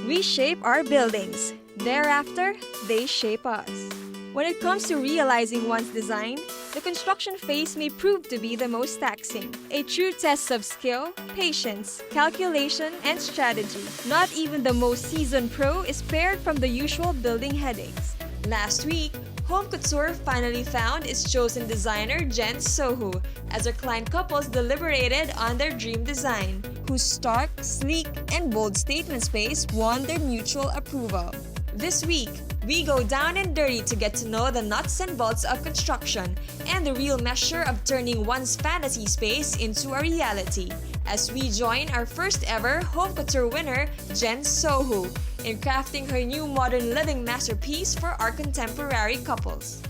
We shape our buildings. Thereafter, they shape us. When it comes to realizing one's design, the construction phase may prove to be the most taxing. A true test of skill, patience, calculation, and strategy. Not even the most seasoned pro is spared from the usual building headaches. Last week, Home Couture finally found its chosen designer, Jen Sohu, as our client couples deliberated on their dream design, whose stark, sleek, and bold statement space won their mutual approval. This week, we go down and dirty to get to know the nuts and bolts of construction and the real measure of turning one's fantasy space into a reality, as we join our first ever Home Couture winner, Jen Sohu, in crafting her new modern living masterpiece for our contemporary couples.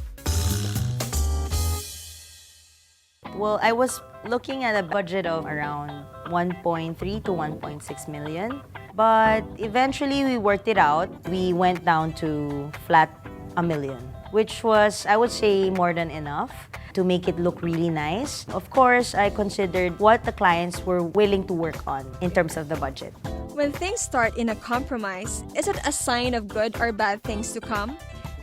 Well, I was looking at a budget of around 1.3 to 1.6 million. But eventually we worked it out. We went down to flat $1 million, which was, I would say, more than enough to make it look really nice. Of course, I considered what the clients were willing to work on in terms of the budget. When things start in a compromise, is it a sign of good or bad things to come?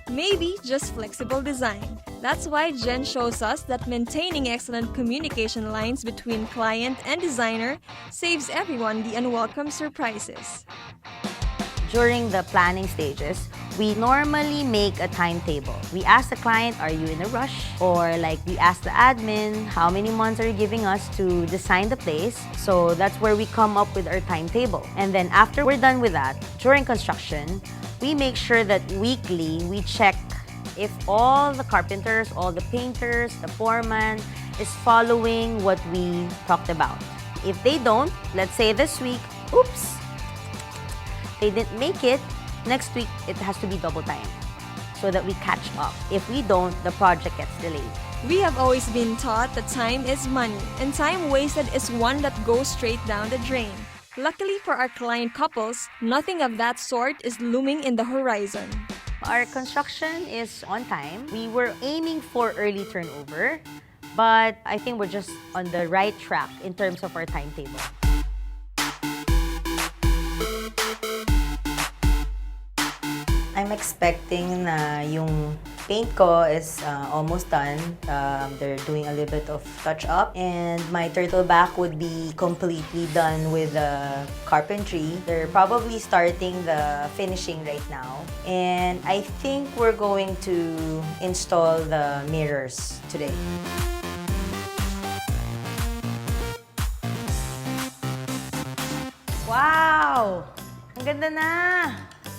Maybe just flexible design. That's why Jen shows us that maintaining excellent communication lines between client and designer saves everyone the unwelcome surprises. During the planning stages, we normally make a timetable. We ask the client, are you in a rush? Or like we ask the admin, how many months are you giving us to design the place? So that's where we come up with our timetable. And then after we're done with that, during construction, we make sure that weekly we check if all the carpenters, all the painters, the foreman is following what we talked about. If they don't, let's say this week, oops, they didn't make it, next week it has to be double time so that we catch up. If we don't, the project gets delayed. We have always been taught that time is money, and time wasted is one that goes straight down the drain. Luckily for our client couples, nothing of that sort is looming in the horizon. Our construction is on time. We were aiming for early turnover, but I think we're just on the right track in terms of our timetable. I'm expecting na yung paint ko is almost done. They're doing a little bit of touch-up. And my turtle back would be completely done with the carpentry. They're probably starting the finishing right now. And I think we're going to install the mirrors today. Wow! Ang ganda na!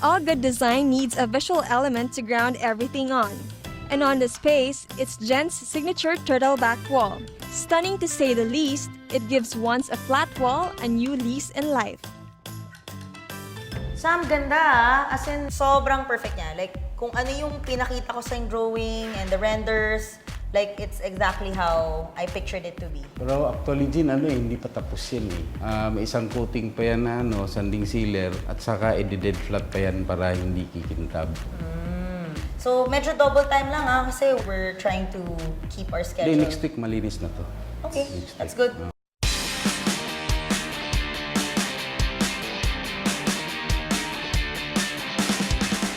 All good design needs a visual element to ground everything on. And on the space, it's Jen's signature turtleback wall. Stunning to say the least, it gives once a flat wall a new lease in life. Sam, ganda ah. As in, sobrang perfect niya. Like, kung ano yung pinakita ko sa drawing and the renders, like, it's exactly how I pictured it to be. Pero actually, Jin, hindi pa tapos yan eh. May isang coating pa yan na sanding sealer at saka i-dead flat pa yan para hindi kikintab. So, medyo double time lang ah, kasi we're trying to keep our schedule. Hindi, next week malinis na to. Okay, that's good.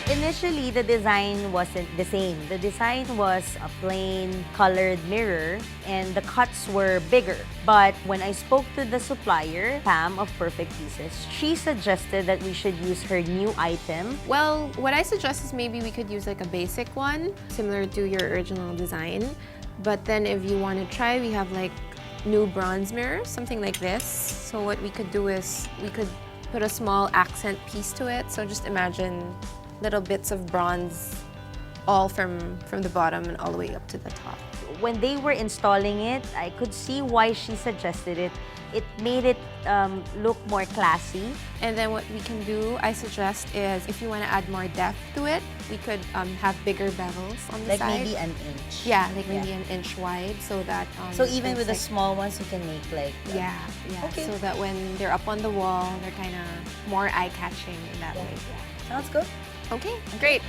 Initially, the design wasn't the same. The design was a plain colored mirror and the cuts were bigger. But when I spoke to the supplier, Pam of Perfect Pieces, she suggested that we should use her new item. Well, what I suggest is maybe we could use like a basic one, similar to your original design. But then if you want to try, we have like new bronze mirrors, something like this. So what we could do is we could put a small accent piece to it. So just imagine little bits of bronze all from the bottom and all the way up to the top. When they were installing it, I could see why she suggested it. It made it look more classy. And then what we can do, I suggest, is if you want to add more depth to it, we could have bigger bevels on the Like side. maybe an inch. Yeah, like maybe an inch wide, so that So even with the it's like, small ones, you can make like... yeah, Okay. so that when they're up on the wall, they're kind of more eye-catching in that way. Sounds good. Okay, great.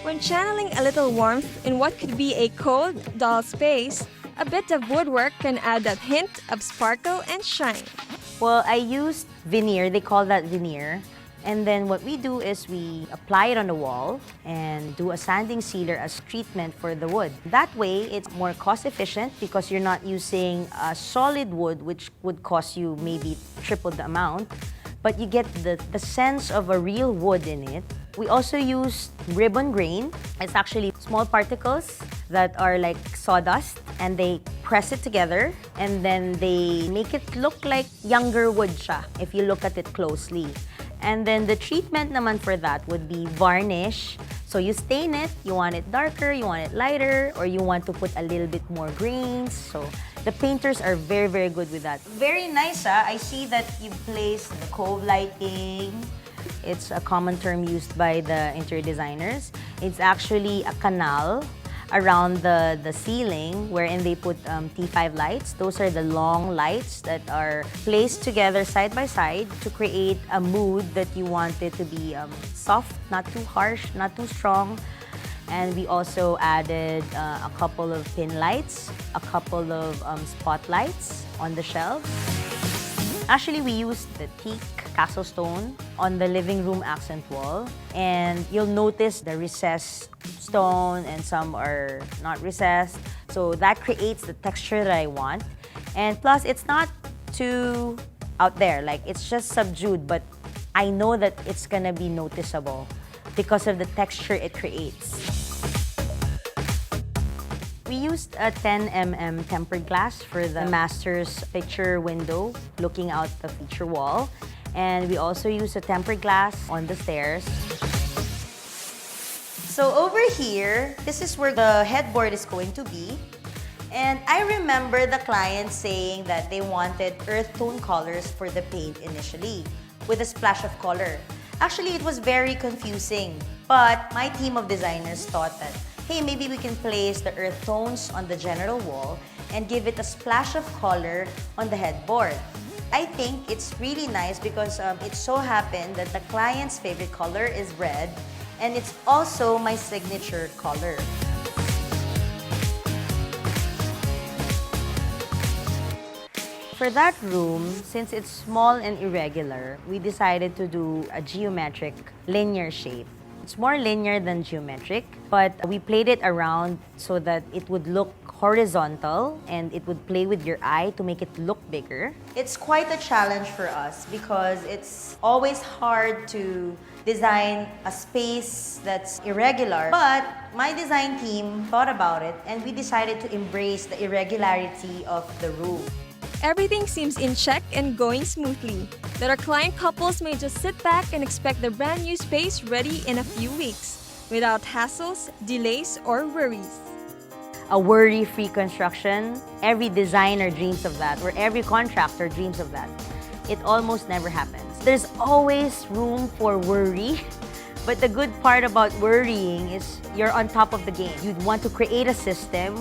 When channeling a little warmth in what could be a cold, dull space, a bit of woodwork can add that hint of sparkle and shine. Well, I used veneer. They call that veneer. And then what we do is we apply it on the wall and do a sanding sealer as treatment for the wood. That way, it's more cost efficient because you're not using a solid wood, which would cost you maybe triple the amount, but you get the sense of a real wood in it. We also use ribbon grain. It's actually small particles that are like sawdust, and they press it together and then they make it look like younger wood siya if you look at it closely. And then the treatment naman for that would be varnish. So you stain it, you want it darker, you want it lighter, or you want to put a little bit more grains. So the painters are very, very good with that. Very nice, ah. I see that you placed the cove lighting. It's a common term used by the interior designers. It's actually a canal around the ceiling wherein they put T5 lights. Those are the long lights that are placed together side by side to create a mood that you want it to be soft, not too harsh, not too strong. And we also added a couple of pin lights, a couple of spotlights on the shelves. Actually, we used the teak castle stone on the living room accent wall. And you'll notice the recessed stone and some are not recessed. So that creates the texture that I want. And plus, it's not too out there. Like, it's just subdued, but I know that it's gonna be noticeable because of the texture it creates. We used a 10mm tempered glass for the master's picture window looking out the feature wall. And we also used a tempered glass on the stairs. So over here, this is where the headboard is going to be. And I remember the client saying that they wanted earth tone colors for the paint initially, with a splash of color. Actually, it was very confusing, but my team of designers thought that, hey, maybe we can place the earth tones on the general wall and give it a splash of color on the headboard. I think it's really nice because it so happened that the client's favorite color is red, and it's also my signature color. For that room, since it's small and irregular, we decided to do a geometric linear shape. It's more linear than geometric, but we played it around so that it would look horizontal and it would play with your eye to make it look bigger. It's quite a challenge for us because it's always hard to design a space that's irregular. But my design team thought about it and we decided to embrace the irregularity of the room. Everything seems in check and going smoothly, that our client couples may just sit back and expect their brand new space ready in a few weeks, without hassles, delays, or worries. A worry-free construction, every designer dreams of that, or every contractor dreams of that. It almost never happens. There's always room for worry, but the good part about worrying is you're on top of the game. You'd want to create a system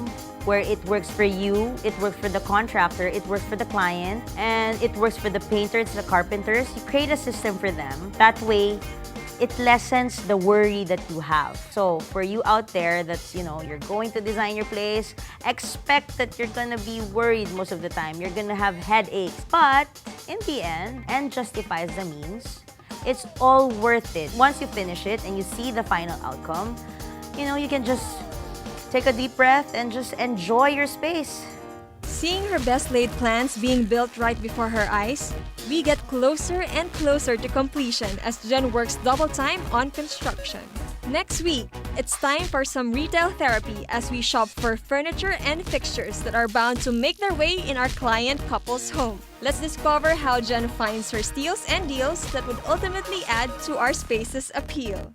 where it works for you, it works for the contractor, it works for the client, and it works for the painters, the carpenters. You create a system for them. That way, it lessens the worry that you have. So for you out there that's, you're going to design your place, expect that you're gonna be worried most of the time. You're gonna have headaches. But in the end, and justifies the means, it's all worth it. Once you finish it and you see the final outcome, you can just take a deep breath and just enjoy your space. Seeing her best laid plans being built right before her eyes, we get closer and closer to completion as Jen works double time on construction. Next week, it's time for some retail therapy as we shop for furniture and fixtures that are bound to make their way in our client couple's home. Let's discover how Jen finds her steals and deals that would ultimately add to our space's appeal.